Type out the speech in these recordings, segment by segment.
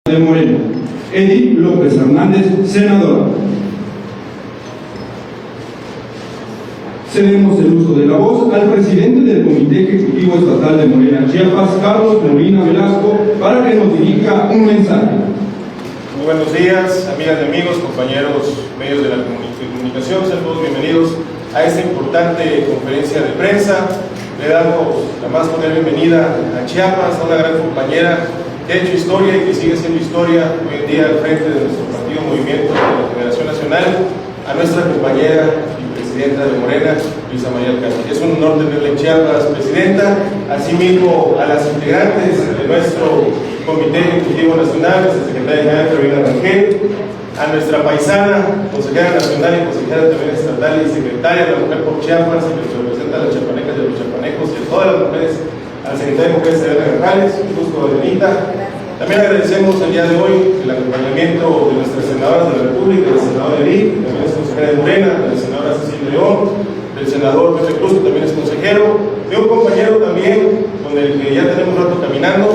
de Morena. Edith López Hernández, senadora. Cedemos el uso de la voz al presidente del Comité Ejecutivo Estatal de Morena Chiapas, Carlos Molina Velasco, para que nos dirija un mensaje. Muy buenos días, amigas y amigos, compañeros medios de la comunicación, sean todos bienvenidos a esta importante conferencia de prensa. Le damos la más cordial bienvenida a Chiapas, a una gran compañera que ha hecho historia y que sigue siendo historia hoy en día al frente de nuestro partido Movimiento de la Generación Nacional, a nuestra compañera y presidenta de Morena, Luisa María Alcázar. Es un honor tenerla en Chiapas, presidenta, asimismo a las integrantes de nuestro Comité Ejecutivo Nacional, nuestra secretaria general Carolina Rangel, a nuestra paisana, consejera nacional y consejera también estatal y secretaria de la Mujer por Chiapas, y que representa a las chiapanecas y a los chiapanecos y a todas las mujeres, a la secretaria de Mujeres Elena Grajales, un gusto, Elenita. También agradecemos el día de hoy el acompañamiento de nuestras senadoras de la República, del senador Edith, también es consejera de Morena, de la senadora Cecilia León, del senador Pepe Cruz, que también es consejero, de un compañero también con el que ya tenemos un rato caminando,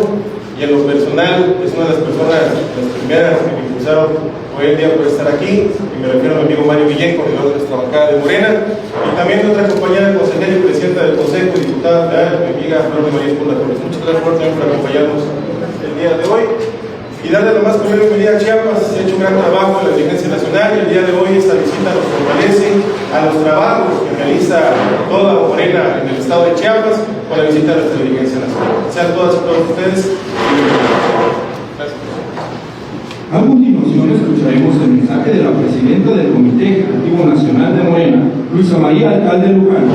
y en lo personal es una de las personas, las primeras que me impulsaron hoy en día por estar aquí, y me refiero a mi amigo Mario Guillén, coordinador de nuestra bancada de Morena, y también de otra compañera consejera y presidenta del Consejo, diputada federal, mi amiga Flor de María Espunda Torres. Muchas gracias también por acompañarnos el día de hoy. Y darle la más cordial bienvenida a Chiapas. Se ha hecho un gran trabajo en la dirigencia nacional, y el día de hoy esta visita nos fortalece a los trabajos que realiza toda Morena en el estado de Chiapas con la visita de nuestra dirigencia nacional. Sean todas y todos ustedes bienvenidos. Gracias. A continuación escucharemos el mensaje de la presidenta del Comité Ejecutivo Nacional de Morena, Luisa María Alcalde Luján.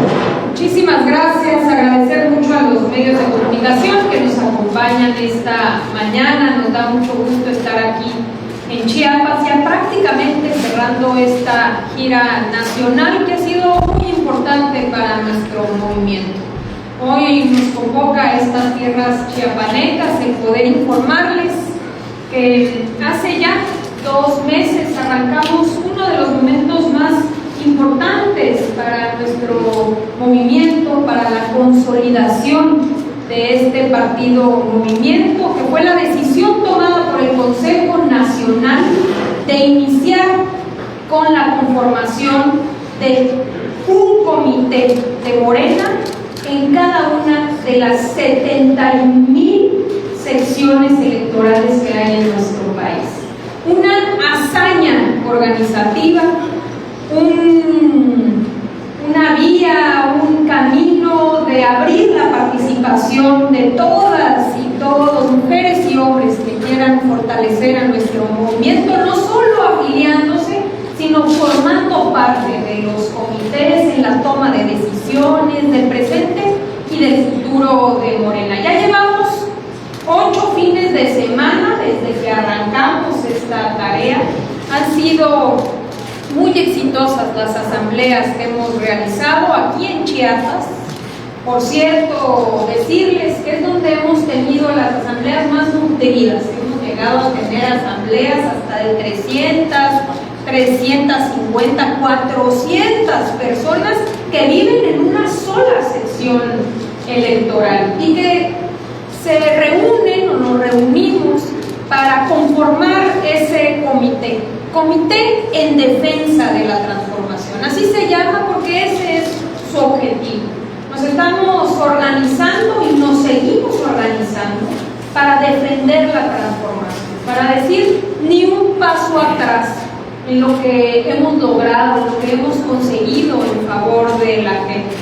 Muchísimas gracias, agradecer mucho a los medios de comunicación que nos acompañan esta mañana. Nos da mucho gusto estar aquí en Chiapas, ya prácticamente cerrando esta gira nacional que ha sido muy importante para nuestro movimiento. Hoy nos convoca a estas tierras chiapanecas el poder informarles que hace ya 2 meses arrancamos uno de los momentos más importantes para nuestro movimiento, para la consolidación de este partido movimiento, que fue la decisión tomada por el Consejo Nacional de iniciar con la conformación de un comité de Morena en cada una de las 70,000 secciones electorales que hay en nuestro país. Una hazaña organizativa, una vía, un camino de abrir la participación de todas y todos, mujeres y hombres que quieran fortalecer a nuestro movimiento, no solo afiliándose, sino formando parte de los comités en la toma de decisiones del presente y del futuro de Morena. Ya llevamos 8 fines de semana desde que arrancamos esta tarea. Han sido muy exitosas las asambleas que hemos realizado aquí en Chiapas. Por cierto, decirles que es donde hemos tenido las asambleas más nutridas. Hemos llegado a tener asambleas hasta de 300, 350, 400 personas que viven en una sola sección electoral y que se reúnen o nos reunimos para conformar ese comité. Comité en defensa de la transformación. Así se llama porque ese es su objetivo. Nos estamos organizando y nos seguimos organizando para defender la transformación, para decir ni un paso atrás en lo que hemos logrado, en lo que hemos conseguido en favor de la gente.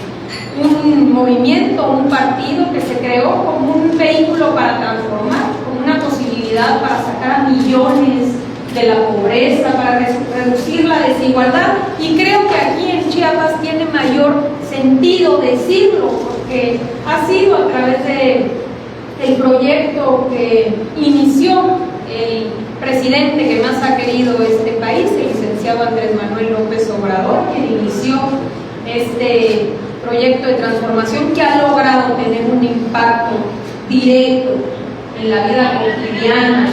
Un movimiento, un partido que se creó como un vehículo para transformar, como una posibilidad para sacar a millones de la pobreza, para reducir la desigualdad, y creo que aquí en Chiapas tiene mayor sentido decirlo porque ha sido a través del proyecto que inició el presidente que más ha querido este país, el licenciado Andrés Manuel López Obrador, quien inició este proyecto de transformación que ha logrado tener un impacto directo en la vida cotidiana,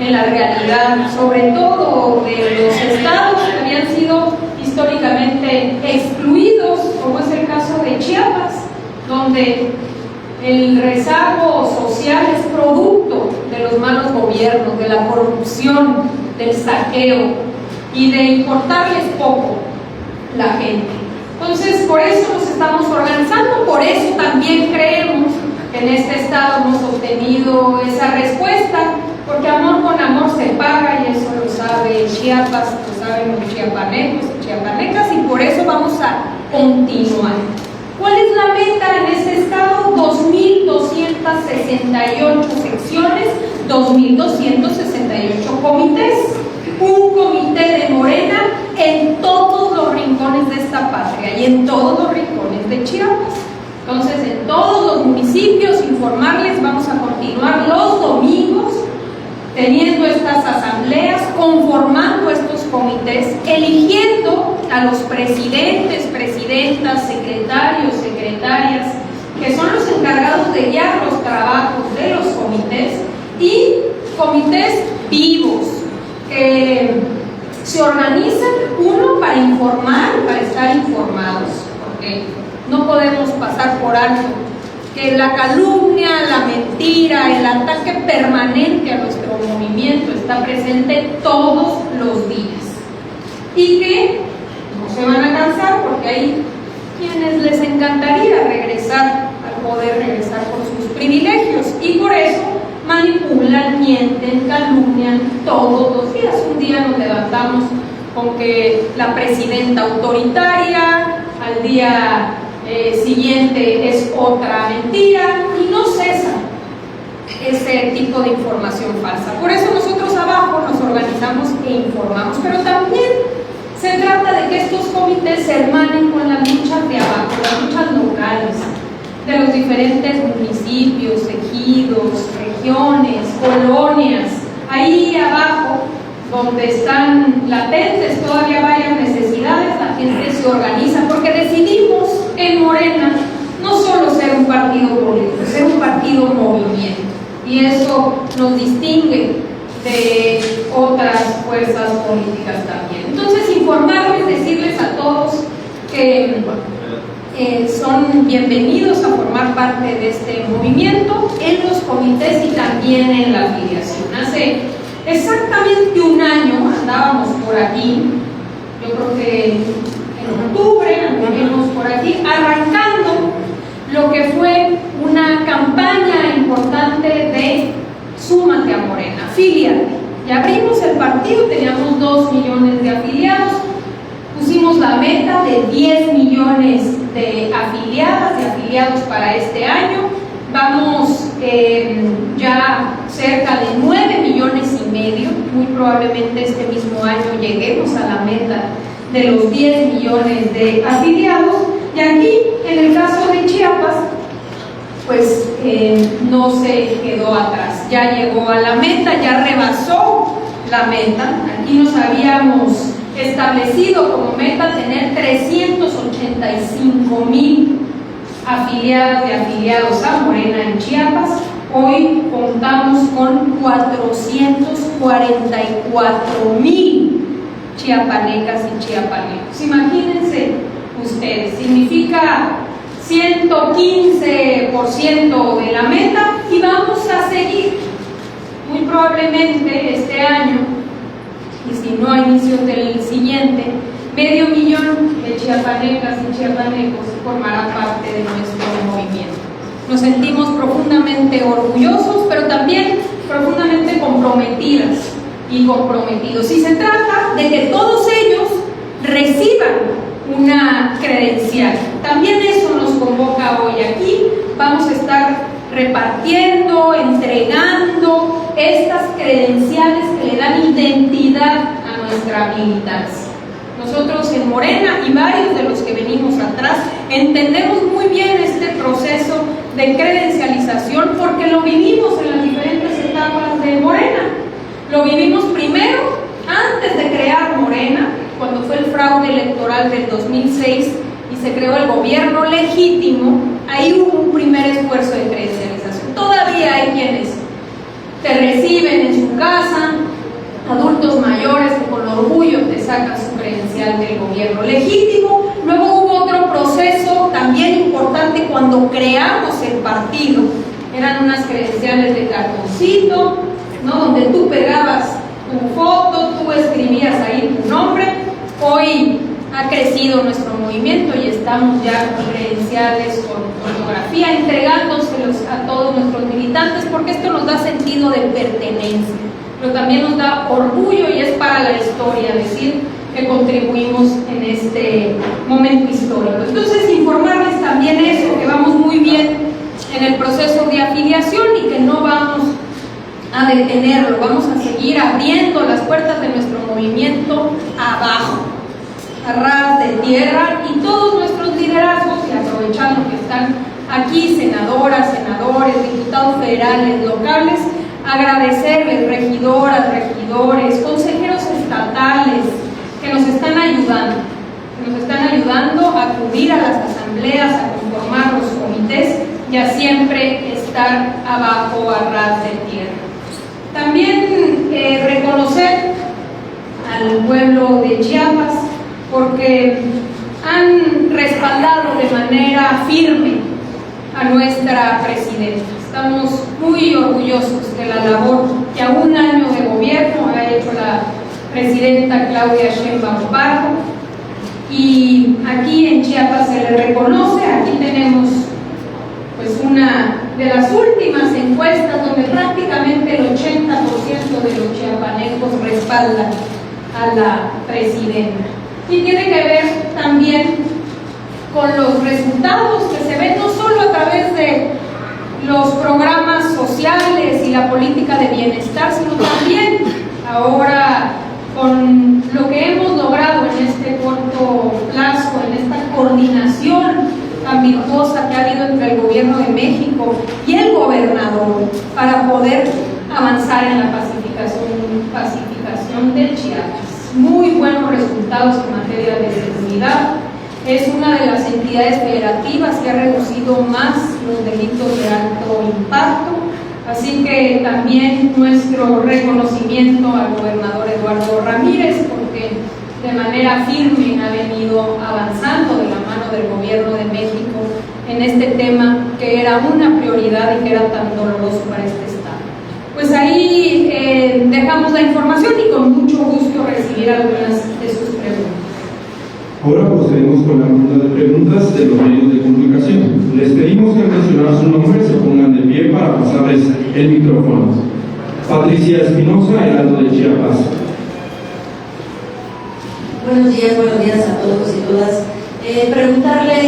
en la realidad, sobre todo de los estados que habían sido históricamente excluidos, como es el caso de Chiapas, donde el rezago social es producto de de los malos gobiernos, de la corrupción, del saqueo y de importarles poco la gente. Entonces, por eso nos estamos organizando, por eso también creemos que en este estado hemos obtenido esa respuesta, porque amor con amor se paga, y eso lo sabe Chiapas, lo saben los chiapanecos y chiapanecas, y por eso vamos a continuar. ¿Cuál es la meta en este estado? 2.268 secciones, 2.268 comités, un comité de Morena en todos los rincones de esta patria y en todos los rincones de Chiapas. Entonces, en todos los municipios, informarles, vamos a continuar los domingos teniendo estas asambleas, conformando estos comités, eligiendo a los presidentes, presidentas, secretarios, secretarias, que son los encargados de guiar los trabajos de los comités, y comités vivos que se organizan, uno, para informar, para estar informados, porque no podemos pasar por alto que la calumnia, la mentira, el ataque permanente a nuestro movimiento está presente todos los días, y que no se van a cansar, porque hay quienes les encantaría regresar al poder, regresar por sus privilegios, y por eso manipulan, mienten, calumnian todos los días. Un día nos levantamos con que la presidenta autoritaria, al día siguiente es otra mentira, y no cesa ese tipo de información falsa. Por eso nosotros abajo nos organizamos e informamos, pero también se trata de que estos comités se hermanen con las luchas de abajo, las luchas locales de los diferentes municipios, ejidos, regiones, colonias. Ahí abajo, donde están latentes todavía varias necesidades, la gente se organiza, porque decidimos en Morena no solo ser un partido político, ser un partido movimiento, y eso nos distingue de otras fuerzas políticas también. Entonces, informarles, decirles a todos que son bienvenidos a formar parte de este movimiento en los comités y también en la afiliación. Hace exactamente un año andábamos por aquí, yo creo que en octubre anduvimos por aquí, arrancando lo que fue una campaña importante de Súmate a Morena, afíliate. Y abrimos el partido, teníamos 2 millones de afiliados, pusimos la meta de 10 millones de afiliadas, de afiliados para este año. Vamos ya cerca de 9 millones y medio, muy probablemente este mismo año lleguemos a la meta de los 10 millones de afiliados. Y aquí, en el caso de Chiapas, pues no se quedó atrás, ya llegó a la meta, ya rebasó la meta. Aquí nos habíamos establecido como meta tener 385,000 afiliadas y afiliados a Morena en Chiapas. Hoy contamos con 444,000 chiapanecas y chiapanecos. Imagínense ustedes, significa 115% de la meta, y vamos a seguir. Muy probablemente este año, y si no a inicios del siguiente, 500,000 de chiapanecas y chiapanecos formará parte de nuestro movimiento. Nos sentimos profundamente orgullosos, pero también profundamente comprometidas y comprometidos. Y se trata de que todos ellos reciban una credencial. También eso nos convoca hoy aquí. Vamos a estar repartiendo, entregando estas credenciales que le dan identidad a nuestra militancia. Nosotros en Morena y varios de los que venimos atrás entendemos muy bien este proceso de credencialización, porque lo vivimos en las diferentes etapas de Morena. Lo vivimos primero, antes de crear Morena, cuando fue el fraude electoral del 2006 y se creó el gobierno legítimo. Ahí hubo un primer esfuerzo de credencialización. Todavía hay quienes te reciben en su casa, adultos mayores que con orgullo te sacan su credencial del gobierno legítimo. Luego hubo otro proceso también importante cuando creamos el partido. Eran unas credenciales de cartoncito, ¿no? Donde tú pegabas tu foto, tú escribías ahí tu nombre. Hoy ha crecido nuestro movimiento y estamos ya con credenciales, con fotografía, entregándoselos a todos nuestros militantes, porque esto nos da sentido de pertenencia, pero también nos da orgullo y es para la historia decir que contribuimos en este momento histórico. Entonces, informarles también eso, que vamos muy bien en el proceso de afiliación y que no vamos a detenerlo, vamos a seguir abriendo las puertas de nuestro movimiento abajo, a ras de tierra, y todos nuestros liderazgos, y aprovechando que están aquí senadoras, senadores, diputados federales, locales, agradecerles, regidoras, regidores, consejeros estatales que nos están ayudando a acudir a las asambleas, a conformar los comités y a siempre estar abajo a ras de tierra. También reconocer al pueblo de Chiapas porque han respaldado de manera firme a nuestra presidenta. Estamos muy orgullosos de la labor que a un año de gobierno ha hecho la presidenta Claudia Sheinbaum Pardo, y aquí en Chiapas se le reconoce. Aquí tenemos pues una de las últimas encuestas donde prácticamente el 80% de los chiapanecos respaldan a la presidenta, y tiene que ver también con los resultados que se ven no solo a través de los programas sociales y la política de bienestar, sino también ahora con lo que hemos logrado en este corto plazo, en esta coordinación tan virtuosa que ha habido entre el gobierno de México y el gobernador para poder avanzar en la pacificación de Chiapas. Muy buenos resultados en materia de seguridad. Es una de las entidades federativas que ha reducido más los delitos de alto impacto. Así que también nuestro reconocimiento al gobernador Eduardo Ramírez, porque de manera firme ha venido avanzando de la mano del gobierno de México en este tema que era una prioridad y que era tan doloroso para este estado. Pues ahí dejamos la información y con mucho gusto recibir algunas de sus preguntas. Ahora procedemos con la ronda de preguntas de los medios de comunicación. Les pedimos que al mencionar su nombre se pongan de pie para pasarles el micrófono. Patricia Espinosa, Heraldo de Chiapas. Buenos días a todos y todas. Preguntarle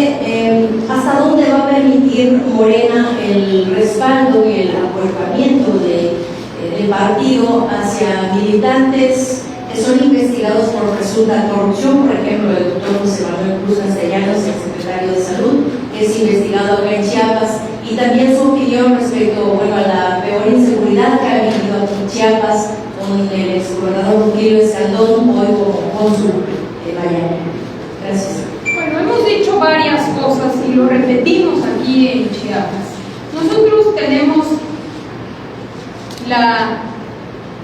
hasta dónde va a permitir Morena el respaldo y el acuerpamiento del partido hacia militantes que son investigados por presunta corrupción. Por ejemplo, el doctor José Manuel Cruz Castellanos, el secretario de Salud, que es investigado acá en Chiapas, y también su opinión respecto a la peor inseguridad que ha vivido aquí en Chiapas con el exgobernador Rutilio Escandón, hoy como cónsul de Miami. Gracias. Bueno, hemos dicho varias cosas y lo repetimos aquí en Chiapas. Nosotros tenemos la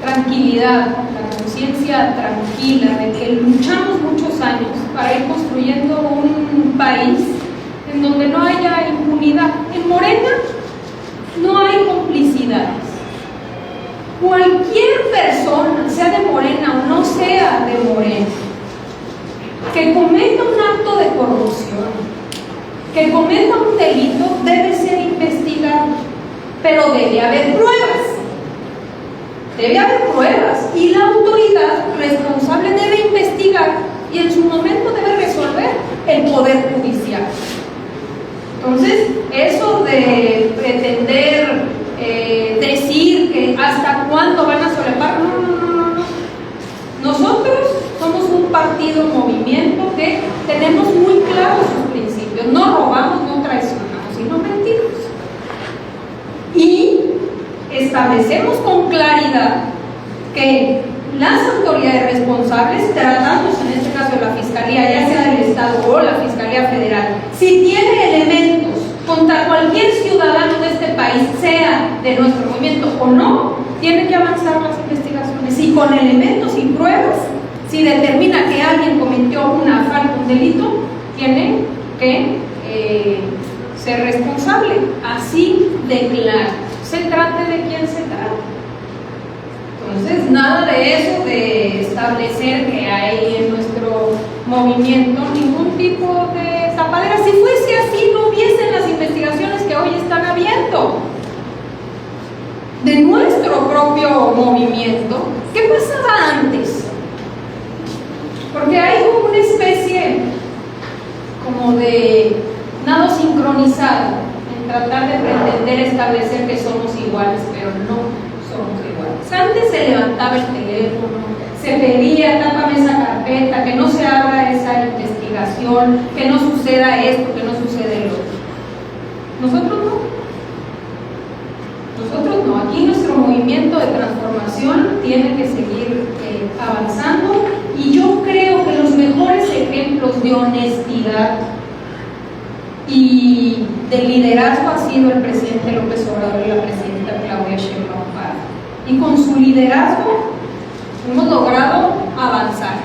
tranquilidad, la conciencia tranquila de que luchamos muchos años para ir construyendo un país en donde no haya impunidad. En Morena no hay complicidades. Cualquier persona, sea de Morena o no sea de Morena, que cometa un acto de corrupción, que cometa un delito, debe ser investigado, pero debe haber pruebas. Debe haber pruebas y la autoridad responsable debe investigar y en su momento debe resolver el Poder Judicial. Entonces, eso de pretender decir que hasta cuándo van a solapar, no. Nosotros somos un partido, movimiento que tenemos muy claros sus principios. No robamos, no traicionamos y no mentimos. Y establecemos con claridad que las autoridades responsables, tratándose en este caso de la Fiscalía, ya sea del Estado o la Fiscalía Federal, si tiene elementos contra cualquier ciudadano de este país, sea de nuestro movimiento o no, tiene que avanzar las investigaciones y con elementos y pruebas, si determina que alguien cometió una falta, un delito, tiene que ser responsable, así de claro. Se trate de quien se trate. Entonces, nada de eso de establecer que hay en nuestro movimiento ningún tipo de tapadera. Si fuese así, no hubiesen las investigaciones que hoy están habiendo de nuestro propio movimiento. ¿Qué pasaba antes? Porque hay como una especie como de nado sincronizado en tratar de pretender establecer que somos iguales, pero no somos iguales. Antes se levantaba el teléfono, se pedía, tápame esa carpeta, que no se abra esa investigación, que no suceda esto, que no suceda el otro. Nosotros no. Nosotros no. Aquí nuestro movimiento de transformación tiene que seguir avanzando, y yo creo que los mejores ejemplos de honestidad y de liderazgo ha sido el presidente López Obrador y la presidenta Claudia Sheinbaum Pardo. Y con su liderazgo hemos logrado avanzar.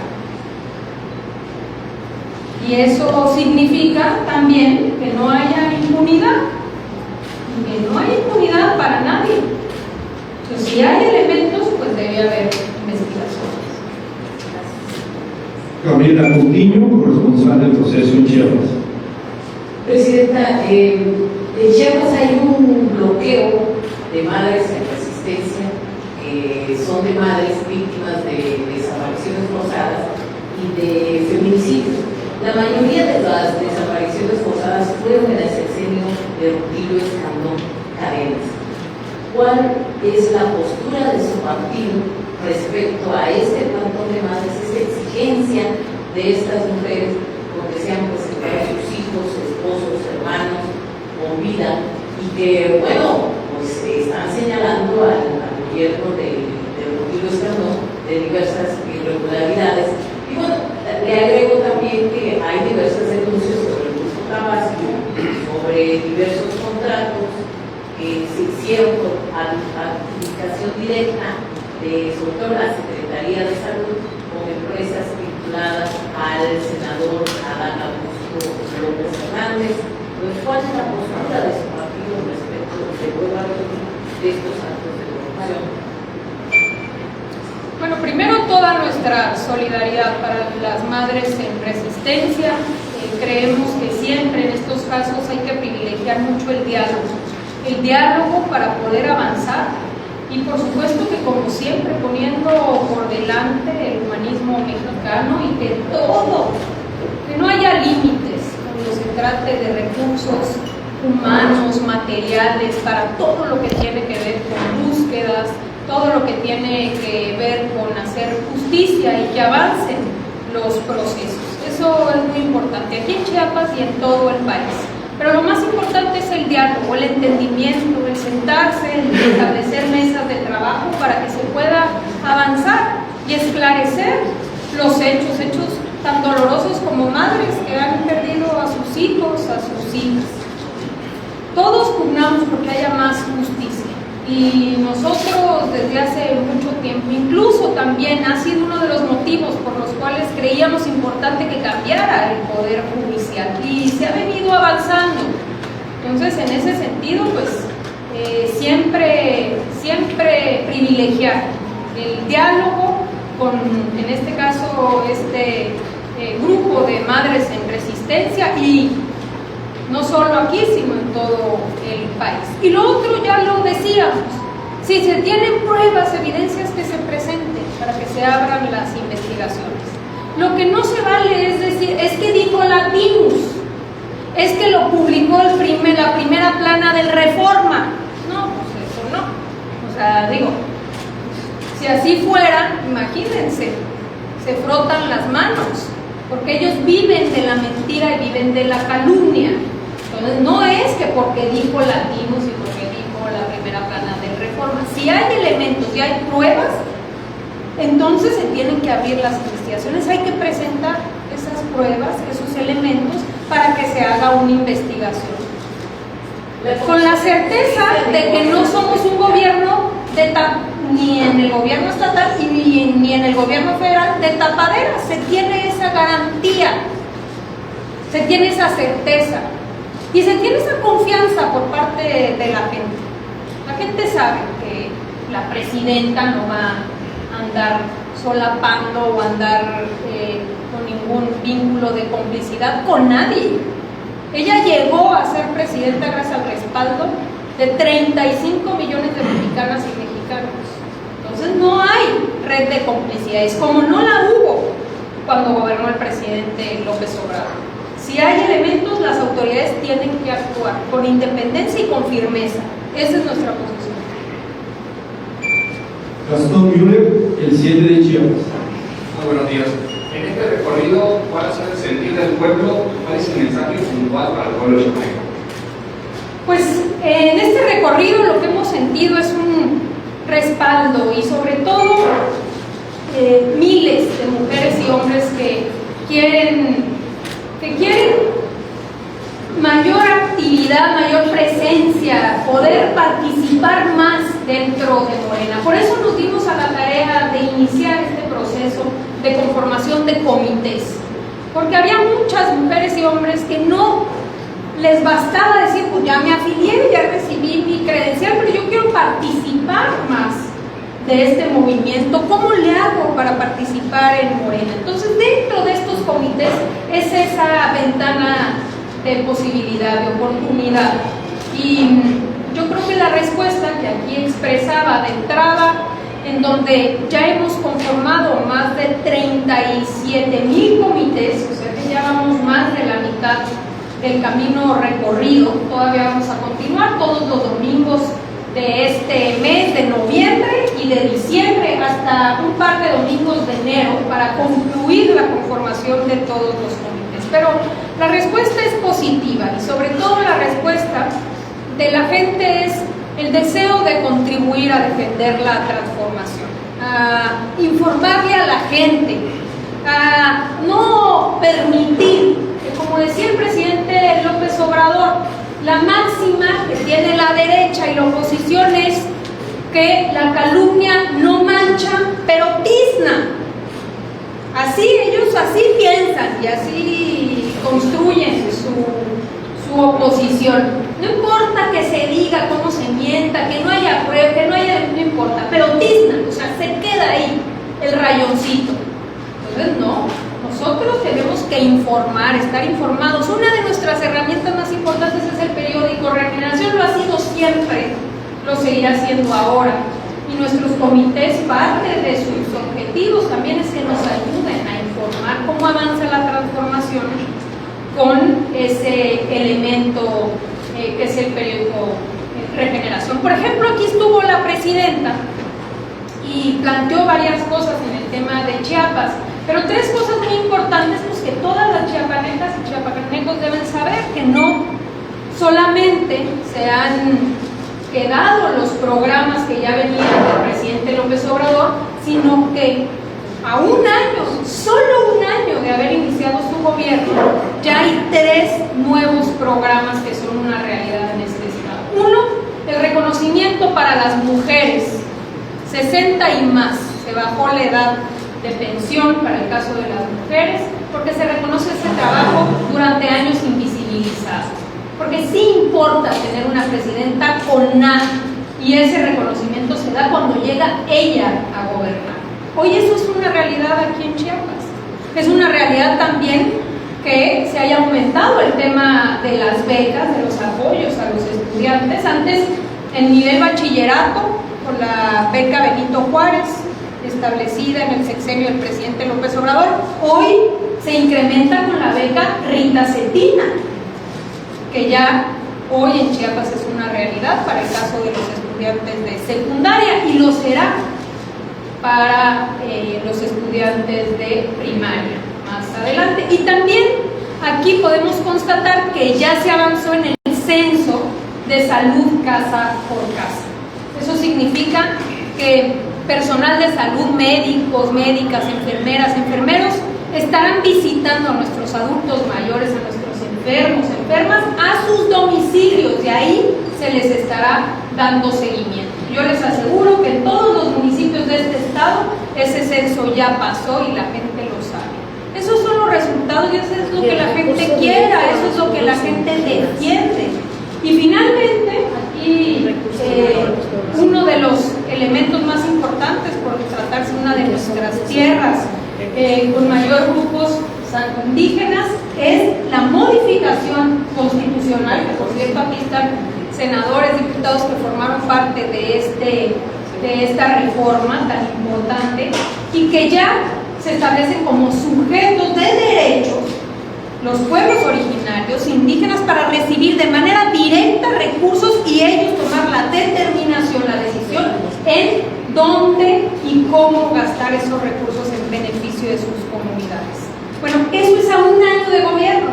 Y eso significa también que no haya impunidad, que no hay impunidad para nadie. Entonces, si hay elementos, pues debe haber investigaciones. Gabriela Coutinho, corresponsal del proceso en Chiapas. Presidenta, en Chiapas hay un bloqueo de madres en resistencia, son de madres víctimas de desapariciones forzadas y de feminicidios. La mayoría de las desapariciones forzadas fueron en el sexenio de Rutilio Escandón Cadenas. ¿Cuál es la postura de su partido respecto a este plantón de madres, esta exigencia de estas mujeres donde se han presentado sus hijos, esposos, hermanos con vida, y que, bueno, pues están señalando al gobierno de Rutilio Escandón de diversas irregularidades? Y bueno, le agrego también que hay diversas denuncias sobre el Grupo Tabasco, sobre diversos contratos que se hicieron por adjudicación directa sobre todo la Secretaría de Salud con empresas vinculadas al senador Adán Augusto López Hernández. Pues, ¿cuál es la postura de su partido respecto de estos actos de corrupción? Bueno, primero, toda nuestra solidaridad para las madres en resistencia. Creemos que siempre en estos casos hay que privilegiar mucho el diálogo para poder avanzar, y por supuesto que, como siempre, poniendo por delante el humanismo mexicano, y que no haya límites cuando se trate de recursos humanos, materiales, para todo lo que tiene que ver con búsquedas, todo lo que tiene que ver con hacer justicia y que avancen los procesos. Eso es muy importante aquí en Chiapas y en todo el país. Pero lo más importante es el diálogo, el entendimiento, el sentarse, el establecer mesas de trabajo para que se pueda avanzar y esclarecer los hechos tan dolorosos como madres que han perdido a sus hijos, a sus hijas. Todos pugnamos porque haya más justicia. Y nosotros desde hace mucho tiempo, incluso también ha sido uno de los motivos por los cuales creíamos importante que cambiara el Poder Judicial, y se ha venido avanzando. Entonces, en ese sentido, pues siempre privilegiar el diálogo con, en este caso, grupo de madres en resistencia, y no solo aquí, sino en todo el país. Y lo otro ya lo decíamos, si se tienen pruebas, evidencias, que se presenten para que se abran las investigaciones. Lo que no se vale es decir, es que dijo Latinus, es que lo publicó la primera plana del Reforma. No, pues eso no. O sea, digo, si así fuera, imagínense, se frotan las manos, porque ellos viven de la mentira y viven de la calumnia. Entonces, no es que porque dijo Latinus y porque dijo la primera plana del Reforma. Si hay elementos y hay pruebas, entonces se tienen que abrir las investigaciones. Hay que presentar esas pruebas, esos elementos, para que se haga una investigación. Con la certeza de que no somos un gobierno ni en el gobierno estatal ni en el gobierno federal de tapadera. Se tiene esa garantía, se tiene esa certeza. Y se tiene esa confianza por parte de la gente. La gente sabe que la presidenta no va a andar solapando o andar con ningún vínculo de complicidad con nadie. Ella llegó a ser presidenta gracias al respaldo de 35 millones de mexicanas y mexicanos. Entonces no hay red de complicidades, como no la hubo cuando gobernó el presidente López Obrador. Si hay elementos, las autoridades tienen que actuar con independencia y con firmeza. Esa es nuestra posición. Gastón Müller, el 7 de Chiapas. Buenos días. En este recorrido, ¿cuál ha sido el sentir del pueblo? ¿Cuál es el mensaje puntual para el pueblo chiapaneco? Pues en este recorrido lo que hemos sentido es un respaldo y sobre todo miles de mujeres y hombres que quieren mayor actividad, mayor presencia, poder participar más dentro de Morena. Por eso nos dimos a la tarea de iniciar este proceso de conformación de comités, porque había muchas mujeres y hombres que no les bastaba decir, pues ya me afilié, ya recibí mi credencial, pero yo quiero participar más de este movimiento. ¿Cómo le hago para participar en Morena? Entonces, dentro de estos comités es esa ventana de posibilidad, de oportunidad. Y yo creo que la respuesta que aquí expresaba de entrada, en donde ya hemos conformado más de 37,000 comités, o sea que ya vamos más de la mitad del camino recorrido. Todavía vamos a continuar todos los domingos de este mes de noviembre y de diciembre hasta un par de domingos de enero para concluir la conformación de todos los comités. Pero la respuesta es positiva y sobre todo la respuesta de la gente es el deseo de contribuir a defender la transformación, a informarle a la gente, a no permitir que, como decía el presidente López Obrador, la máxima que tiene la derecha y la oposición es que la calumnia no mancha, pero tizna. Así ellos así piensan y así construyen su oposición. No importa que se diga cómo se mienta, que no haya prueba, que no haya, no importa, pero tizna, o sea, se queda ahí el rayoncito. Entonces no, nosotros tenemos que informar, estar informados. Una de nuestras herramientas más importantes es el periódico Regeneración, lo ha sido siempre, lo seguirá siendo ahora. Y nuestros comités, parte de sus objetivos también es que nos ayuden a informar cómo avanza la transformación con ese elemento que es el periódico Regeneración. Por ejemplo, aquí estuvo la presidenta y planteó varias cosas en el tema de Chiapas, pero tres cosas muy importantes pues, que todas las chiapanecas y chiapanecos deben saber: que no solamente se han quedado los programas que ya venían del presidente López Obrador, sino que a un año, solo un año de haber iniciado su gobierno, ya hay 3 nuevos programas que son una realidad en este estado. Uno, el reconocimiento para las mujeres, 60 y más, se bajó la edad de pensión para el caso de las mujeres, porque se reconoce ese trabajo durante años invisibilizados. Porque sí importa tener una presidenta con A, y ese reconocimiento se da cuando llega ella a gobernar. Hoy eso es una realidad aquí en Chiapas. Es una realidad también que se haya aumentado el tema de las becas, de los apoyos a los estudiantes. Antes, en nivel bachillerato, con la beca Benito Juárez, establecida en el sexenio del presidente López Obrador, hoy se incrementa con la beca Rita Cetina, que ya hoy en Chiapas es una realidad para el caso de los estudiantes de secundaria, y lo será para los estudiantes de primaria más adelante. Y también aquí podemos constatar que ya se avanzó en el censo de salud casa por casa. Eso significa que personal de salud, médicos, médicas, enfermeras, enfermeros, estarán visitando a nuestros adultos mayores, a nuestros enfermos, enfermas, a sus domicilios, y ahí se les estará dando seguimiento. Yo les aseguro que en todos los municipios de este estado ese censo ya pasó y la gente lo sabe. Esos son los resultados y eso es lo que la gente quiera, eso es lo que la gente defiende. Y finalmente, aquí y uno de los elementos más importantes, por tratarse de una de nuestras tierras con mayor grupos indígenas, es la modificación constitucional, que por cierto aquí están senadores, diputados que formaron parte de esta reforma tan importante, y que ya se establecen como sujetos de derechos los pueblos originarios indígenas para recibir de manera directa recursos y ellos tomar la determinación, la decisión en dónde y cómo gastar esos recursos en beneficio de sus comunidades. Bueno, eso es a un año de gobierno.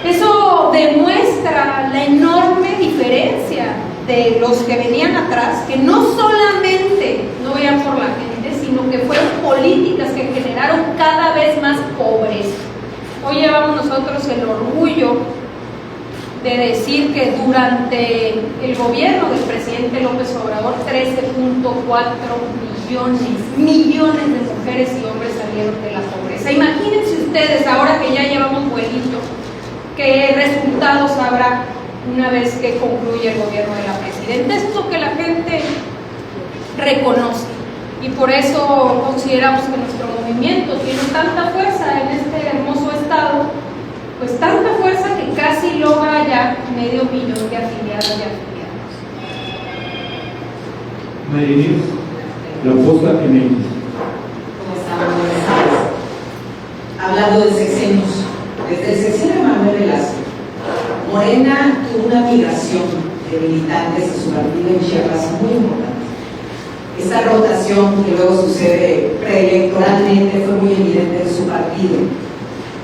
Eso demuestra la enorme diferencia de los que venían atrás, que no solamente no veían por la gente, sino que fueron políticas que generaron cada vez más pobreza. Hoy llevamos nosotros el orgullo de decir que durante el gobierno del presidente López Obrador, 13.4 millones de mujeres y hombres salieron de la pobreza. Imagínense ustedes, ahora que ya llevamos vuelito, qué resultados habrá una vez que concluya el gobierno de la presidenta. Eso es lo que la gente reconoce, y por eso consideramos que nuestro movimiento tiene tanta fuerza en este hermoso estado, pues tanta fuerza que casi logra ya 500,000 de afiliadas y afiliados. Mayris, la Posta MX. ¿Cómo estamos? Hablando de sexenios, desde el sexenio de Manuel Velasco, Morena tuvo una migración de militantes a su partido en Chiapas muy importante. Esta rotación que luego sucede preelectoralmente fue muy evidente en su partido.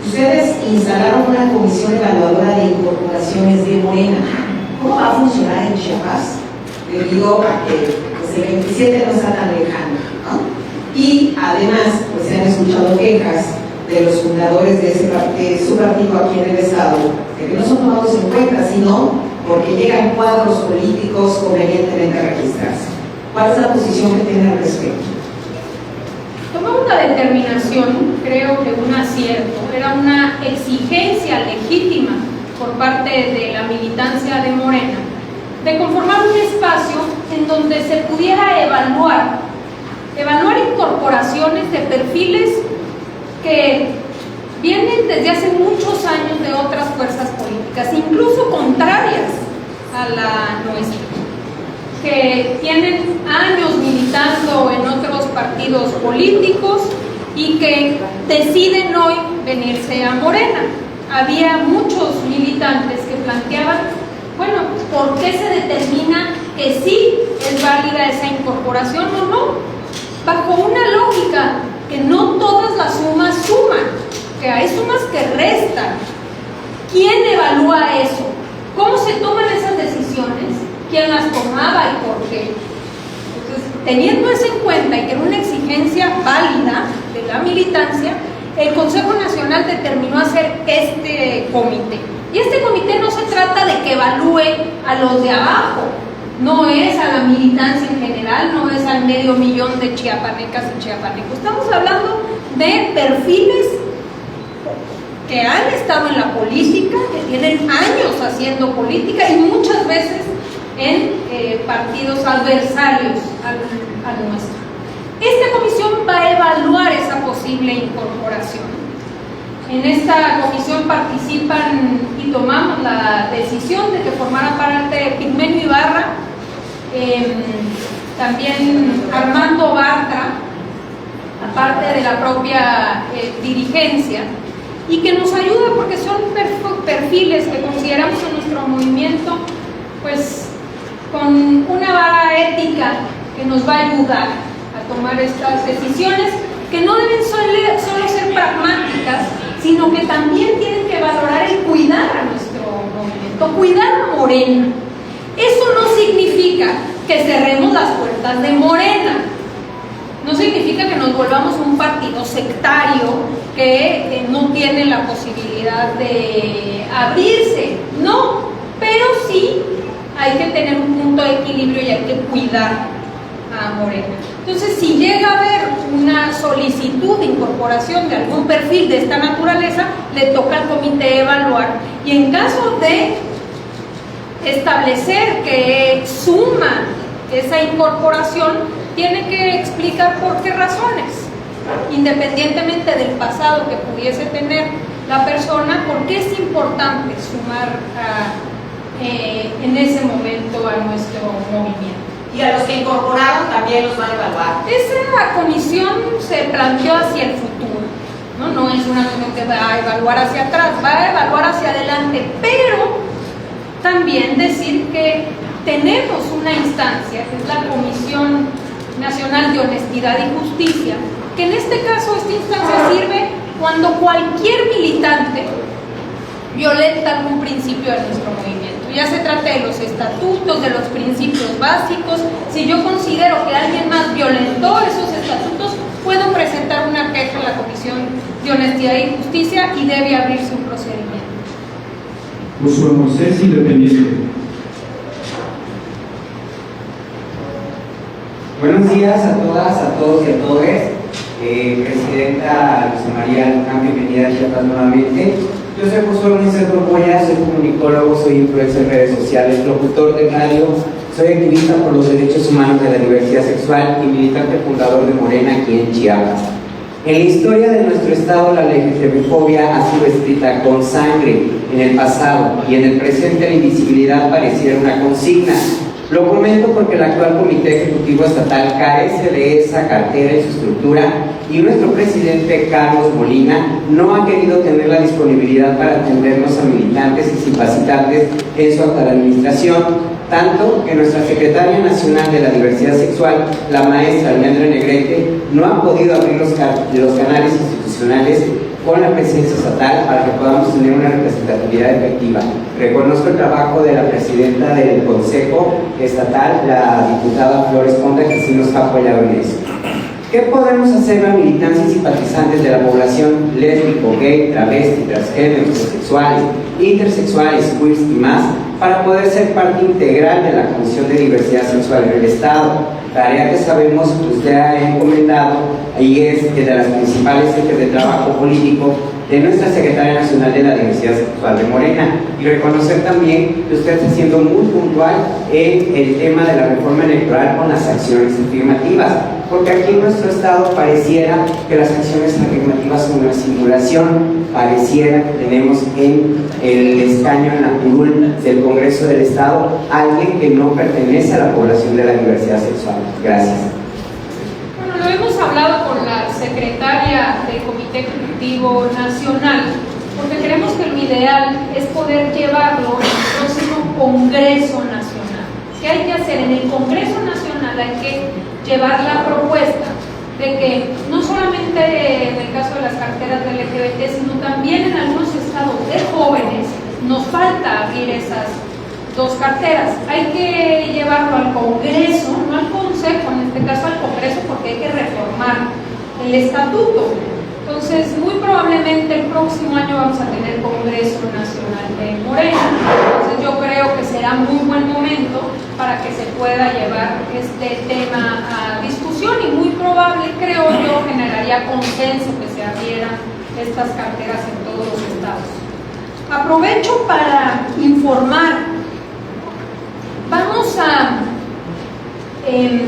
Ustedes instalaron una comisión evaluadora de incorporaciones de Morena. ¿Cómo va a funcionar en Chiapas? Debido a que pues, el 27 no está tan lejano, ¿no? Y además, pues se han escuchado quejas de los fundadores de su partido aquí en el estado, de que no son tomados en cuenta, sino porque llegan cuadros políticos convenientemente a registrarse. ¿Cuál es la posición que tienen al respecto? Tomamos la determinación, creo que un acierto, era una exigencia legítima por parte de la militancia de Morena, de conformar un espacio en donde se pudiera evaluar incorporaciones de perfiles que vienen desde hace muchos años de otras fuerzas políticas, incluso contrarias a la nuestra, que tienen años militando en otros partidos políticos y que deciden hoy venirse a Morena. Había muchos militantes que planteaban, bueno, ¿por qué se determina que sí es válida esa incorporación o no? Bajo una lógica que no todas las sumas suman, que hay sumas que restan. ¿Quién evalúa eso? ¿Cómo se toman esas decisiones? ¿Quién las tomaba y por qué? Entonces, teniendo eso en cuenta y que era una exigencia válida de la militancia, el Consejo Nacional determinó hacer este comité. Y este comité no se trata de que evalúe a los de abajo, no es a la militancia en general, no es al 500,000 de chiapanecas y chiapanecos. Estamos hablando de perfiles que han estado en la política, que tienen años haciendo política y muchas veces en partidos adversarios al nuestro. Esta comisión va a evaluar esa posible incorporación. En esta comisión participan y tomamos la decisión de que formara parte Pigmenio Ibarra, también Armando Bartra, aparte de la propia dirigencia, y que nos ayuda porque son perfiles que consideramos en nuestro movimiento pues con una vara ética que nos va a ayudar a tomar estas decisiones, que no deben solo ser pragmáticas, sino que también tienen que valorar el cuidar a nuestro movimiento, cuidar a Morena. Eso no significa que cerremos las puertas de Morena, no significa que nos volvamos un partido sectario que no tiene la posibilidad de abrirse, no, pero sí hay que tener un punto de equilibrio y hay que cuidar a Morena. Entonces, si llega a haber una solicitud de incorporación de algún perfil de esta naturaleza, le toca al comité evaluar, y en caso de establecer que suma esa incorporación, tiene que explicar por qué razones, independientemente del pasado que pudiese tener la persona, por qué es importante sumar en ese momento a nuestro movimiento. Y a los que incorporaron también los van a evaluar. Esa comisión se planteó hacia el futuro, no es una comisión que va a evaluar hacia atrás, va a evaluar hacia adelante, pero también decir que tenemos una instancia, que es la Comisión Nacional de Honestidad y Justicia, que en este caso esta instancia sirve cuando cualquier militante violenta algún principio de nuestro movimiento, ya se trate de los estatutos, de los principios básicos. Si yo considero que alguien más violentó esos estatutos, puedo presentar una queja a la Comisión de Honestidad y Justicia y debe abrirse un procedimiento. Josué Moisés, independiente. Buenos días a todas, a todos y a todes. Presidenta Luisa María Luján, bienvenida a Chiapas nuevamente. Yo soy Josué Moisés Borboya, soy comunicólogo, soy influencer en redes sociales, locutor de radio, soy activista por los derechos humanos de la diversidad sexual y militante fundador de Morena aquí en Chiapas. En la historia de nuestro estado, la LGTB-fobia ha sido escrita con sangre en el pasado y en el presente la invisibilidad pareciera una consigna. Lo comento porque el actual Comité Ejecutivo Estatal carece de esa cartera en su estructura y nuestro presidente Carlos Molina no ha querido tener la disponibilidad para atendernos a militantes y simpatizantes en su actual administración, tanto que nuestra secretaria nacional de la diversidad sexual, la maestra Alejandra Negrete, no ha podido abrir los canales institucionales con la presencia estatal para que podamos tener una representatividad efectiva. Reconozco el trabajo de la presidenta del Consejo Estatal, la diputada Flores Ponda, que sí nos ha apoyado en eso. ¿Qué podemos hacer la militancia y simpatizantes de la población lésbico, gay, travesti, transgénero, transexuales, intersexuales, queers y más para poder ser parte integral de la Comisión de Diversidad Sexual en el Estado? Tarea que sabemos que usted ha encomendado y es que de las principales ejes de trabajo político de nuestra Secretaria Nacional de la Diversidad Sexual de Morena, y reconocer también que usted está siendo muy puntual en el tema de la reforma electoral con las acciones afirmativas, porque aquí en nuestro estado pareciera que las acciones afirmativas son una simulación, pareciera que tenemos en el escaño, en la curul del Congreso del Estado, alguien que no pertenece a la población de la diversidad sexual. Gracias. Bueno, lo hemos hablado con la secretaria del Comité Ejecutivo Nacional, porque creemos que lo ideal es poder llevarlo en el próximo Congreso Nacional. ¿Qué hay que hacer? En el Congreso Nacional hay que llevar la propuesta de que no solamente en el caso de las carteras de LGBT, sino también en algunos estados de jóvenes, nos falta abrir esas dos carteras. Hay que llevarlo al Congreso, no al Consejo, en este caso al Congreso, porque hay que reformar el estatuto. Entonces, muy probablemente el próximo año vamos a tener Congreso Nacional de Morena. Entonces, yo creo que será muy buen momento para que se pueda llevar este tema a discusión y muy probable, creo yo, generaría consenso que se abrieran estas carteras en todos los estados. Aprovecho para informar. Vamos a,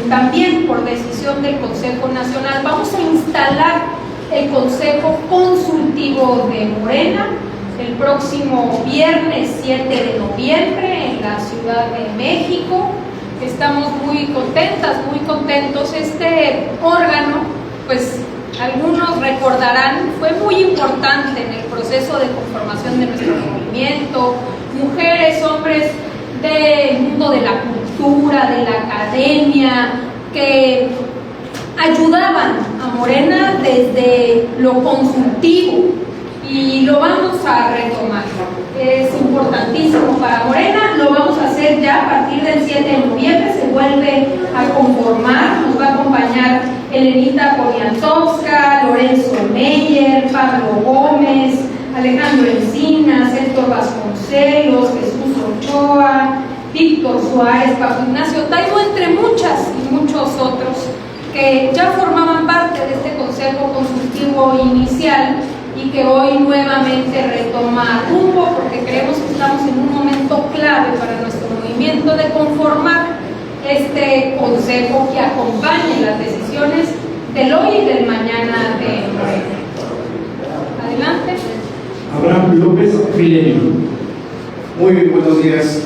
también por decisión del Consejo Nacional, vamos a instalar el Consejo Consultivo de Morena el próximo viernes 7 de noviembre en la Ciudad de México. Estamos muy contentas, muy contentos. Este órgano, pues algunos recordarán, fue muy importante en el proceso de conformación de nuestro movimiento. Mujeres, hombres del mundo de la cultura, de la academia, que ayudaban a Morena desde lo consultivo, y lo vamos a retomar. Es importantísimo para Morena, lo vamos a hacer ya a partir del 7 de noviembre, se vuelve a conformar, nos va a acompañar Elenita Poniatowska, Lorenzo Meyer, Pablo Gómez, Alejandro Encinas, Héctor Vasconcelos, Jesús Ochoa, Víctor Suárez, Pablo Ignacio Taibo, entre muchas y muchos otros que ya formaban parte de este consejo consultivo inicial y que hoy nuevamente retoma rumbo, porque creemos que estamos en un momento clave para nuestro movimiento de conformar este consejo que acompañe las decisiones del hoy y del mañana de Morena. Adelante. Abraham López Milenio. Muy bien, buenos días.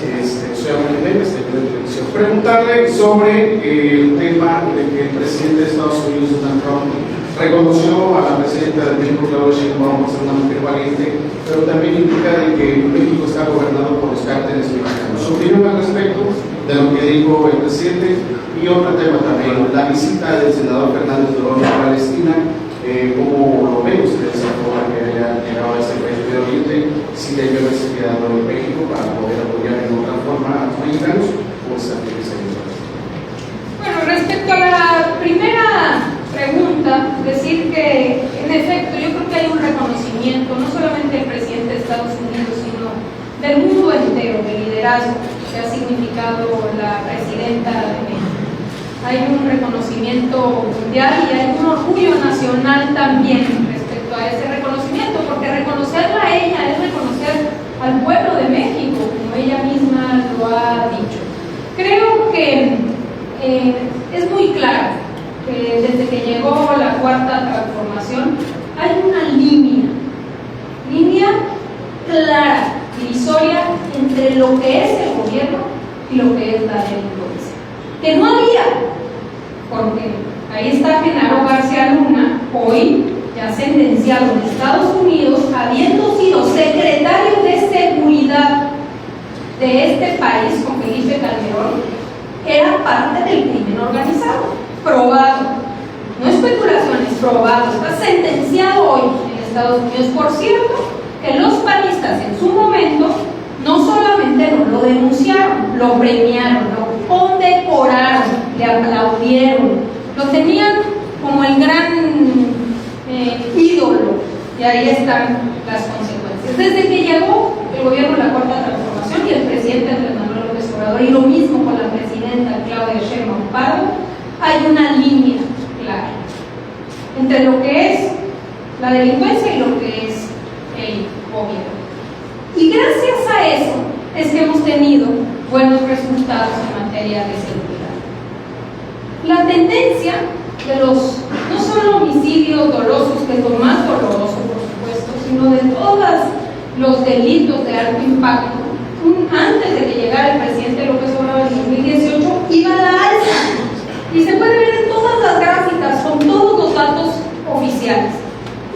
Soy Abraham López, de Televisión. Preguntarle sobre el tema de que el presidente de Estados Unidos, Donald Trump, reconoció a la presidenta de México, Claudia Sheinbaum, como ser una mujer valiente, pero también indica de que México está gobernado por los cárteles mexicanos. Su opinión al respecto de lo que dijo el presidente. Y otro tema también, la visita del senador Fernández Noroña a Palestina. ¿Cómo lo ven ustedes ahora que haya llegado a este país de Oriente? Si debe haberse quedado en México para poder apoyar en otra forma a los mexicanos, o está bien esa ayuda? Bueno, respecto a la primera pregunta, decir que en efecto yo creo que hay un reconocimiento, no solamente del presidente de Estados Unidos, sino del mundo entero, del liderazgo que ha significado la presidenta de México. Hay un reconocimiento mundial y hay un orgullo nacional también respecto a ese reconocimiento, porque reconocerla a ella es reconocer al pueblo de México, como ella misma lo ha dicho. Creo que es muy claro que desde que llegó la cuarta transformación hay una línea clara, divisoria entre lo que es el gobierno y lo que es la delincuencia. Que no había, porque ahí está Genaro García Luna, hoy ya sentenciado en Estados Unidos, habiendo sido secretario de seguridad de este país con Felipe Calderón, era parte del crimen organizado, probado, no especulaciones, probado, está sentenciado hoy en Estados Unidos. Por cierto, que los panistas en su momento no solamente no lo denunciaron, lo premiaron, lo condecoraron, le aplaudieron, lo tenían como el gran ídolo, y ahí están las consecuencias. Desde que llegó el gobierno de la Cuarta Transformación y el presidente Andrés Manuel López Obrador, y lo mismo con la presidenta Claudia Sheinbaum Pardo, hay una línea clara entre lo que es la delincuencia y lo que es el gobierno. Y gracias a eso es que hemos tenido buenos resultados en materia de seguridad. La tendencia de los, no solo homicidios dolosos, que es lo más doloroso por supuesto, sino de todos los delitos de alto impacto, antes de que llegara el presidente López Obrador en 2018, iba a la alza. Y se puede ver en todas las gráficas, con todos los datos oficiales.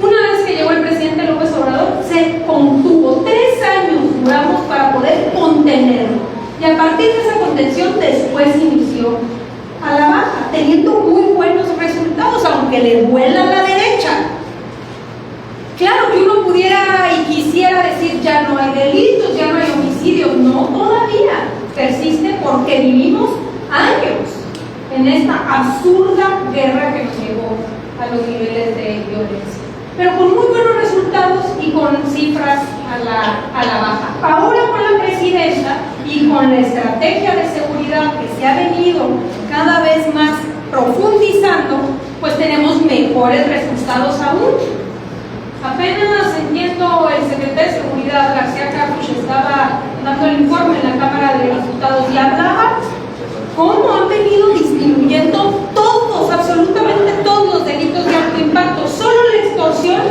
Una vez que llegó el presidente López Obrador, se contuvo. 3 años duramos para poder contenerlo. Y a partir de esa contención, después inició a la baja, teniendo muy buenos resultados, aunque le vuela a la derecha. Claro que uno pudiera y quisiera decir, ya no hay delitos, ya no hay homicidios. No, todavía persiste, porque vivimos años en esta absurda guerra que nos llevó a los niveles de violencia, pero con muy buenos resultados y con cifras a la baja. Ahora con la presidenta y con la estrategia de seguridad que se ha venido cada vez más profundizando, pues tenemos mejores resultados aún. Apenas entiendo, el secretario de Seguridad, García Capuch, estaba dando el informe en la Cámara de Diputados y hablaba cómo han venido disminuyendo todos, absolutamente todos los delitos de alto impacto. Solo la extorsión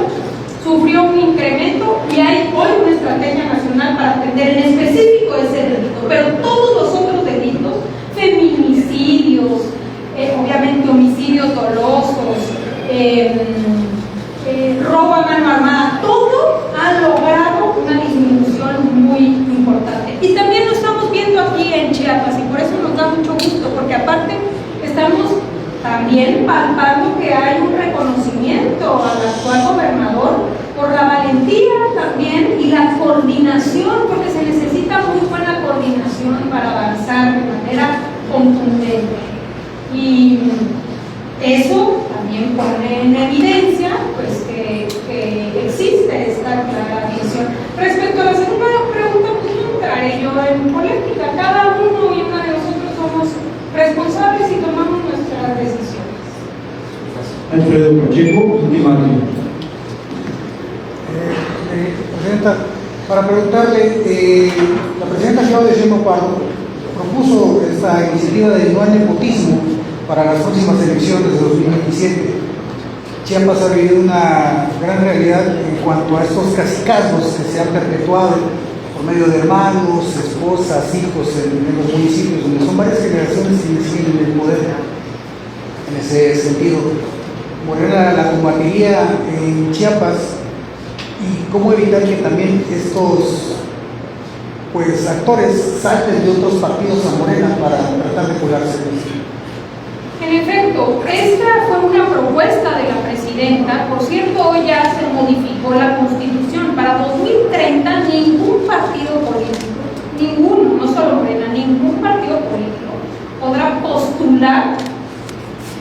sufrió un incremento y hay hoy una estrategia nacional para atender en específico ese delito, pero todos los otros delitos, feminicidios, obviamente homicidios dolosos, robo a mano armada, todo ha logrado una disminución muy importante. Y también lo estamos viendo aquí en Chiapas, y por eso nos da mucho gusto, porque aparte estamos también palpando que hay un reconocimiento al actual gobernador por la valentía también y la coordinación, porque se necesita muy buena coordinación para avanzar de manera contundente. Y eso también pone en evidencia pues que existe esta clara división. Respecto a la segunda pregunta, pues no entraré yo en política. Cada uno y una de nosotros somos responsables y tomamos nuestras decisiones. Alfredo Pacheco, última. Presidenta, para preguntarle, la presidenta Claudia Sheinbaum Pardo propuso esta iniciativa de no al nepotismo para las próximas elecciones de 2027. Chiapas ha vivido una gran realidad en cuanto a estos cacicazgos que se han perpetuado por medio de hermanos, esposas, hijos en los municipios, donde son varias generaciones que siguen en el poder. En ese sentido, Morena la combatiría en Chiapas, y cómo evitar que también estos actores salten de otros partidos a Morena para tratar de colarse. En efecto, esta fue una propuesta de la presidenta. Por cierto, hoy ya se modificó la Constitución. Para 2030 ningún partido político, ninguno, no solo Morena, ningún partido político podrá postular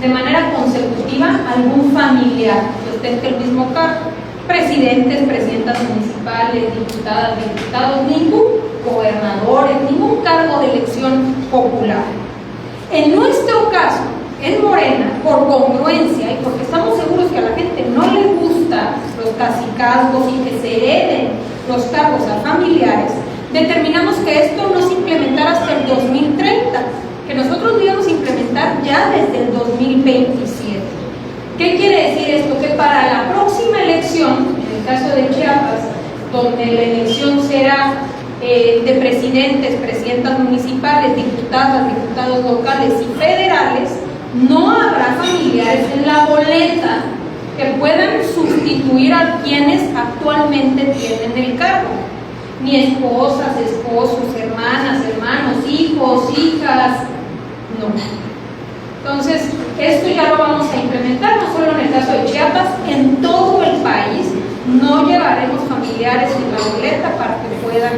de manera consecutiva algún familiar que ostente el mismo cargo. Presidentes, presidentas municipales, diputadas, diputados, ningún gobernador, ningún cargo de elección popular. En nuestro caso, en Morena, por congruencia y porque estamos seguros que a la gente no le gustan los cacicazgos y que se hereden los cargos a familiares, determinamos que esto no se implementara hasta el 2030, que nosotros lo íbamos a implementar ya desde el 2027. ¿Qué quiere decir esto? Que para la próxima elección, en el caso de Chiapas, donde la elección será de presidentes, presidentas municipales, diputadas, diputados locales y federales, no habrá familiares en la boleta que puedan sustituir a quienes actualmente tienen el cargo. Ni esposas, esposos, hermanas, hermanos, hijos, hijas, no. Entonces, esto ya lo vamos a implementar, no solo en el caso de Chiapas, en todo el país. No llevaremos familiares en la boleta para que puedan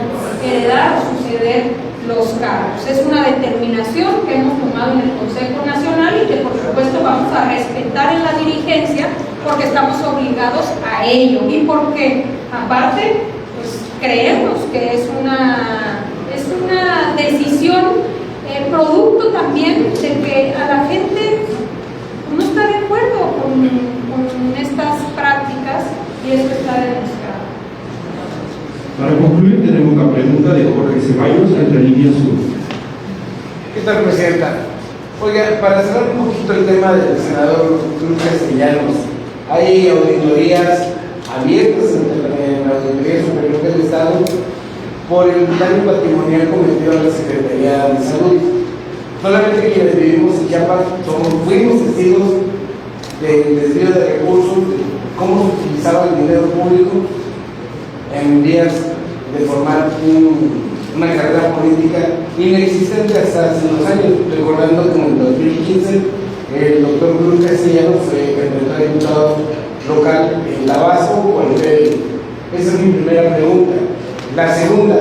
heredar o suceder los cargos. Es una determinación que hemos tomado en el Consejo Nacional y que por supuesto vamos a respetar en la dirigencia porque estamos obligados a ello y porque aparte pues, creemos que es una decisión producto también de que a la gente no está de acuerdo con estas prácticas y esto está demostrado. Para concluir, tenemos la pregunta de Jorge Ceballos, entre línea sur. ¿Qué tal, Presidenta? Oiga, para cerrar un poquito el tema del senador Cruz Castellanos, hay auditorías abiertas en la Auditoría Superior del Estado por el daño patrimonial cometido a la Secretaría de Salud. Solamente quienes vivimos en Chiapas fuimos testigos del desvío de recursos, de cómo se utilizaba el dinero público en vías de formar una carrera política inexistente hasta hace unos años, recordando que en el 2015 el doctor Cruz Castellanos fue candidato a diputado local en Tabasco por el PRI. Esa es mi primera pregunta. La segunda,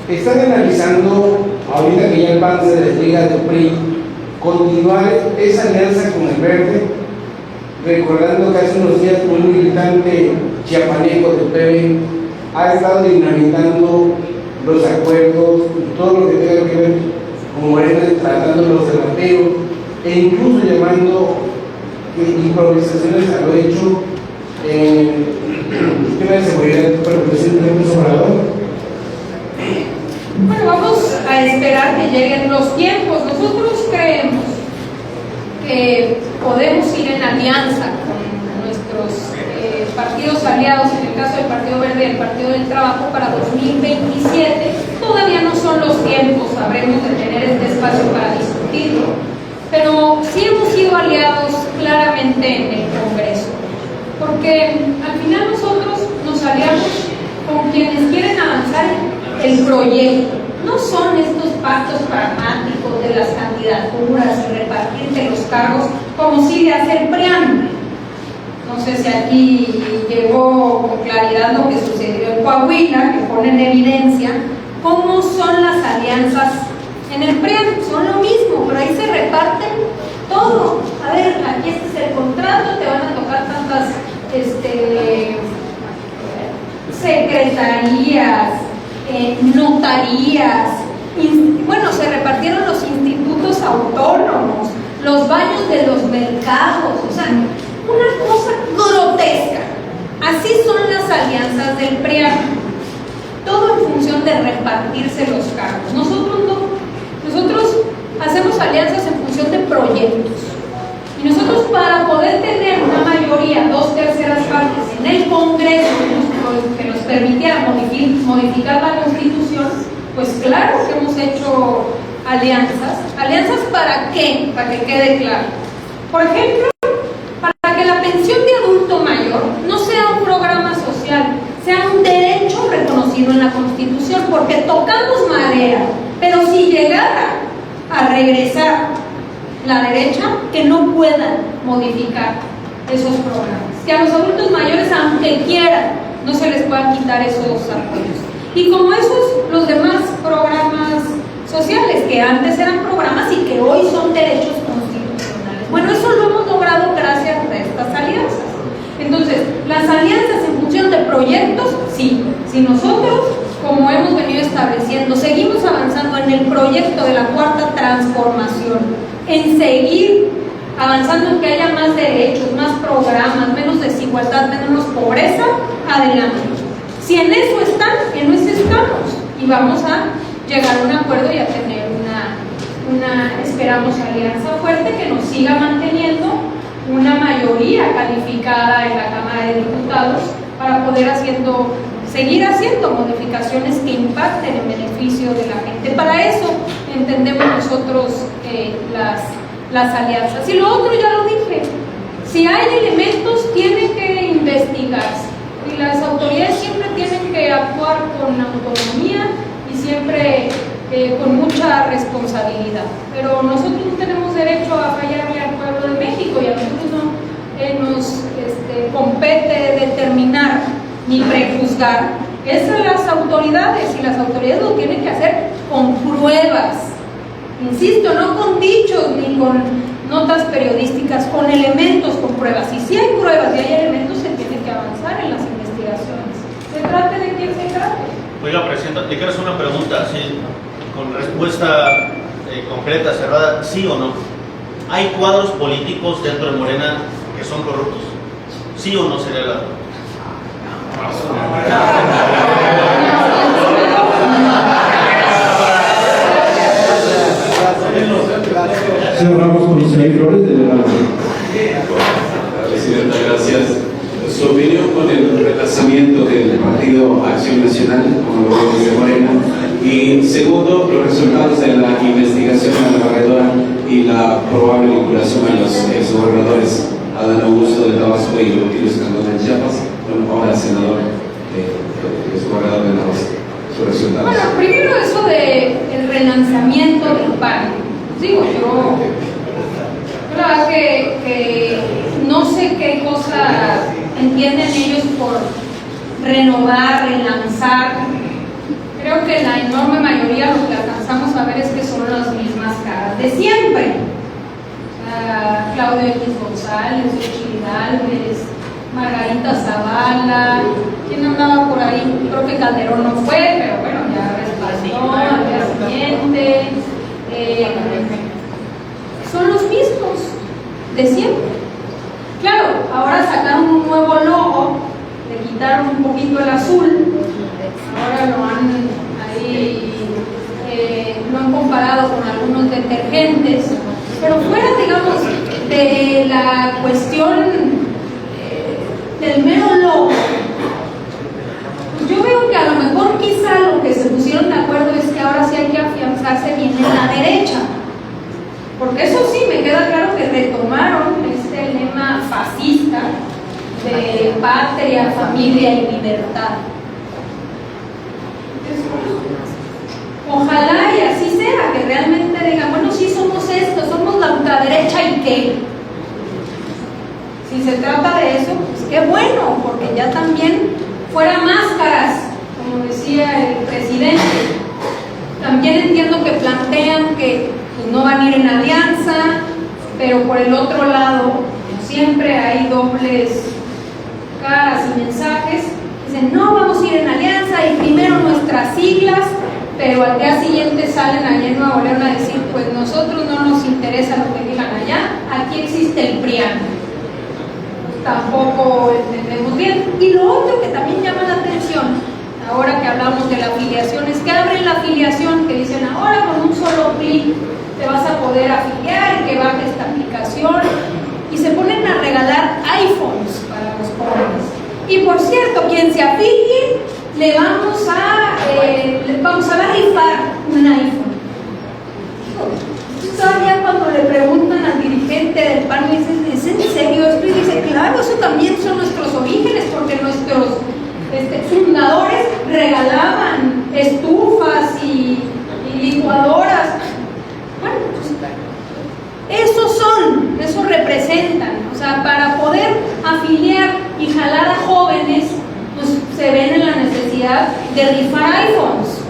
¿están analizando, ahorita que ya el PAN se desliga del PRI, continuar esa alianza con el Verde? Recordando que hace unos días un militante chiapaneco del PRI ha estado dinamitando los acuerdos y todo lo que tenga que ver con Morena, tratándolos de rateo e incluso llamando improvisaciones a lo hecho en el tema de seguridad para el presidente López Obrador. Bueno, vamos a esperar que lleguen los tiempos. Nosotros creemos que podemos ir en alianza con nuestros partidos aliados, en el caso del Partido Verde y el Partido del Trabajo, para 2027. Todavía no son los tiempos, habremos de tener este espacio para discutirlo, pero sí hemos sido aliados claramente en el Congreso, porque al final nosotros nos aliamos con quienes quieren avanzar el proyecto. No son estos pactos pragmáticos de las candidaturas y repartirte los cargos como sigue hacer preámbulo. No sé si aquí llegó con claridad lo que sucedió en Coahuila, que pone en evidencia cómo son las alianzas en el PRIAN. Son lo mismo, pero ahí se reparten todo. A ver, aquí este es el contrato, te van a tocar tantas secretarías, notarías, bueno, se repartieron los institutos autónomos, los baños de los mercados, o sea, una cosa grotesca. Así son las alianzas del Pues claro que hemos hecho alianzas. ¿Alianzas para qué? Para que quede claro. Por ejemplo, para que la pensión de adulto mayor no sea un programa social, sea un derecho reconocido en la Constitución, porque tocamos madera, pero si llegara a regresar la derecha, que no puedan modificar esos programas, que a los adultos mayores, aunque quieran, no se les puedan quitar esos apoyos. Y como esos, los demás programas sociales, que antes eran programas y que hoy son derechos constitucionales. Bueno, eso lo hemos logrado gracias a estas alianzas. Entonces, las alianzas en función de proyectos, sí. Si nosotros, como hemos venido estableciendo, seguimos avanzando en el proyecto de la cuarta transformación, en seguir avanzando en que haya más derechos, más programas, menos desigualdad, menos pobreza, adelante. Si en eso están, en eso estamos, y vamos a llegar a un acuerdo y a tener una esperamos, alianza fuerte que nos siga manteniendo una mayoría calificada en la Cámara de Diputados para poder seguir haciendo modificaciones que impacten en beneficio de la gente. Para eso entendemos nosotros las alianzas. Y lo otro ya lo dije, si hay elementos tienen que investigarse y las autoridades siempre tienen que actuar con autonomía y siempre con mucha responsabilidad, pero nosotros no tenemos derecho a fallarle al pueblo de México y a nosotros no nos compete determinar ni prejuzgar. Es a las autoridades, y las autoridades lo tienen que hacer con pruebas, insisto, no con dichos ni con notas periodísticas, con elementos, con pruebas. Y si hay pruebas y hay elementos, se tiene que avanzar en las investigaciones, se trate de quien se trate. Oiga, Presidenta, te quiero hacer una pregunta, ¿sí? Con respuesta concreta, cerrada, ¿sí o no? ¿Hay cuadros políticos dentro de Morena que son corruptos? ¿Sí o no sería la pregunta? Cerramos con Isaí Flores de la Presidenta, gracias. Su opinión con el relanzamiento del Partido Acción Nacional, como lo vemos de Morena, y segundo, los resultados de la investigación a la barredora y la probable vinculación a los exgobernadores Adán Augusto de Tabasco y Rutilio Escandón de Chiapas, ahora senador exgobernador de Tabasco. Sus resultados. Bueno, primero eso del relanzamiento del PAN. Digo, yo la verdad que no sé qué cosa entienden ellos por renovar, relanzar. Creo que la enorme mayoría lo que alcanzamos a ver es que son las mismas caras de siempre. Claudio X González, Xochitl Gálvez, Margarita Zavala, ¿quién andaba por ahí? Creo que Calderón no fue, pero bueno, ya respaldó al día siguiente. Son los mismos de siempre. Claro, ahora sacaron un nuevo logo, le quitaron un poquito el azul, ahora lo han comparado con algunos detergentes, pero fuera, digamos, de la cuestión del mero logo, pues yo veo que a lo mejor quizá lo que se pusieron de acuerdo es que ahora sí hay que afianzarse bien en la derecha, porque eso sí, me queda claro que retomaron este lema fascista de patria, familia y libertad. Ojalá y así sea, que realmente digan, bueno, sí somos esto, somos la ultraderecha y qué. Si se trata de eso, pues qué bueno, porque ya también fuera máscaras, como decía el presidente. También entiendo que plantean que pues, no van a ir en alianza, pero por el otro lado, como siempre hay dobles caras y mensajes. Dicen, no, vamos a ir en alianza y primero nuestras siglas, pero al día siguiente salen allá en Nuevo León a decir, pues nosotros no nos interesa lo que digan allá, aquí existe el PRIAN. Tampoco entendemos bien. Y lo otro que también llama la atención, ahora que hablamos de la afiliación, es que abren la afiliación, que dicen, ahora con un solo clic te vas a poder afiliar y que baje esta aplicación, y se ponen a regalar iPhones para los pobres. Y por cierto, quien se afilie, le vamos a rifar de rifar iPhones.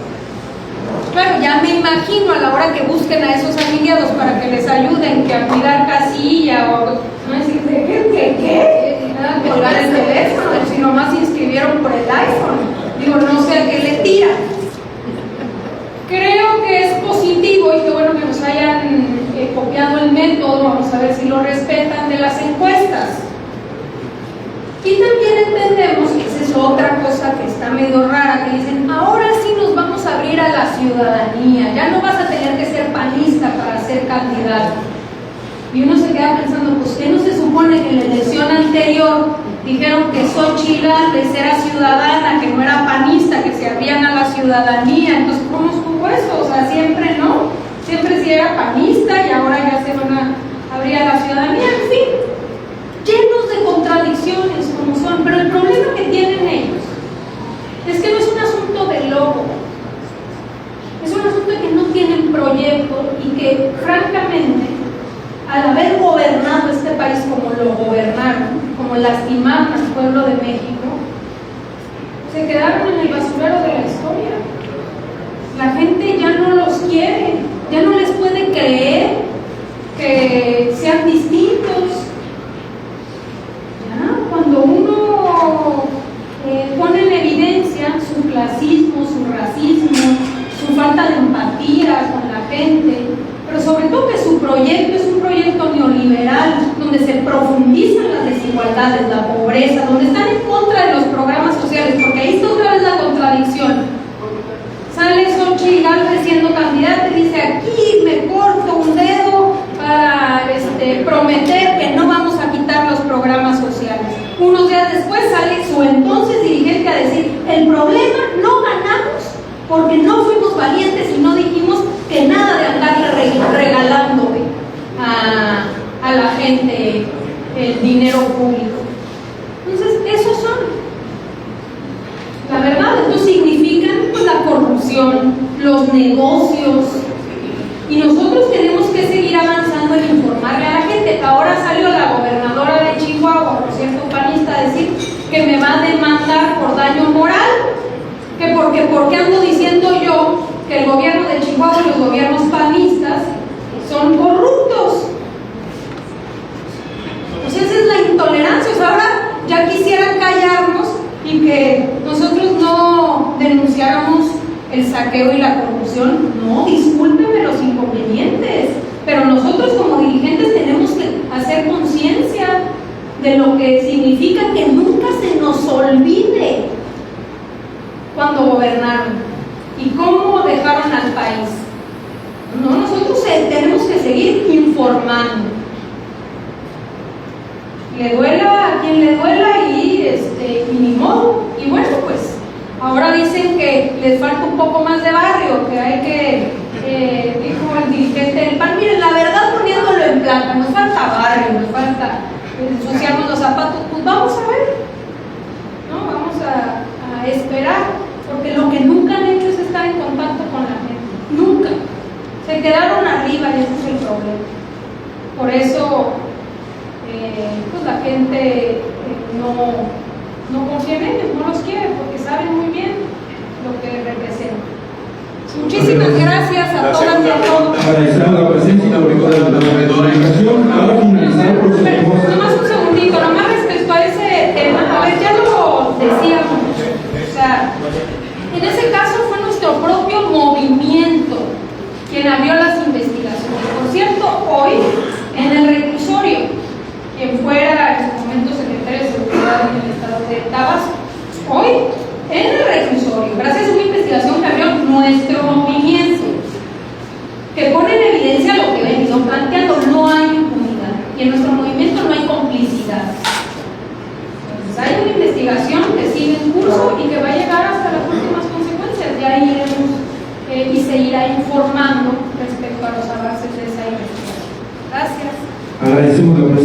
Claro, ya me imagino a la hora que busquen a esos afiliados para que les ayuden que a cuidar casilla o no decir de qué, colgar el teléfono, si nomás se inscribieron por el iPhone. Digo, no sé a qué le tiran. Creo que es positivo y que bueno que nos hayan copiado el método, vamos a ver si lo respetan, de las encuestas. Y también entendemos que esa es otra cosa que está medio rara, que dicen, ahora sí nos vamos a abrir a la ciudadanía, ya no vas a tener que ser panista para ser candidato. Y uno se queda pensando, pues ¿qué no se supone que en la elección anterior dijeron que Xochitl Gálvez era ciudadana, que no era panista, que se abrían a la ciudadanía? Entonces, ¿cómo estuvo eso? O sea, siempre no, siempre sí era panista y ahora ya se van a abrir a la ciudadanía, en fin, llenos de contradicciones como son. Pero el problema que tienen ellos es que no es un asunto de logo, es un asunto de que no tienen proyecto y que francamente, al haber gobernado este país como lo gobernaron, como lastimaron al pueblo de México, se quedaron en el basurero de la historia. La gente ya no los quiere, ya no les puede creer que sean distintos. Ya, cuando uno pone en evidencia su clasismo, su racismo, su falta de empatía con la gente, pero sobre todo que su proyecto es un proyecto neoliberal, donde se profundizan las desigualdades, la pobreza, donde están en contra de los programas sociales, porque ahí está otra vez la contradicción. Sale Xochitl Gálvez siendo candidata y dice, aquí me corto un dedo para prometer que no vamos a quitar los programas sociales. Unos días después sale su entonces dirigente a decir, el problema no ganamos porque no fuimos valientes y no dijimos que nada de andarle regalándole a la gente el dinero público. Entonces, esos son. La verdad, esto significa pues, la corrupción, los negocios. Y nosotros tenemos que seguir avanzando en informarle a la gente. Ahora salió la gobernadora de Chihuahua, por cierto, panista, a decir que me va a demandar por daño moral. Que porque ando diciendo yo que el gobierno de Chihuahua y los gobiernos panistas son corruptos. Pues esa es la intolerancia. O sea, ahora ya quisieran callarnos y que nosotros no denunciáramos el saqueo y la corrupción. No, discúlpenme los inconvenientes, pero nosotros como dirigentes tenemos que hacer conciencia de lo que significa que nunca se nos olvide cuando gobernaron y cómo dejaron al país. No, nosotros tenemos que seguir informando. Le duela a quien le duela y ni modo. Y bueno, pues ahora dicen que les falta un poco más de barrio, que hay que, dijo el dirigente del PAN, miren, la verdad poniéndolo en plata, nos falta barrio, nos falta ensuciarnos los zapatos. Pues vamos a ver, ¿no? Vamos a esperar, porque lo que nunca han hecho es estar en contacto con la gente, nunca. Se quedaron arriba y ese es el problema. Por eso pues la gente no confía en ellos, no los quiere, porque saben muy bien lo que representan. Muchísimas gracias a todas y a todos. Agradecemos la presencia y la comunicación. Para finalizar, procedemos. Nomás un segundito, nomás respecto a ese tema. A ver, ya lo decíamos. O sea, en ese caso fue nuestro propio movimiento quien abrió las investigaciones. Por cierto, hoy en el reclusorio, quien fuera en su momento secretario de Seguridad en el estado de Tabasco, hoy en el reclusorio, gracias a una investigación que abrió nuestro movimiento, que pone en evidencia lo que he venido planteando, no hay impunidad y en nuestro movimiento no hay complicidad. Entonces hay una investigación que sigue en curso y que va a llegar hasta las últimas consecuencias. Ya iremos y seguirá informando respecto a los avances de esa investigación. Gracias. Agradecemos la presencia.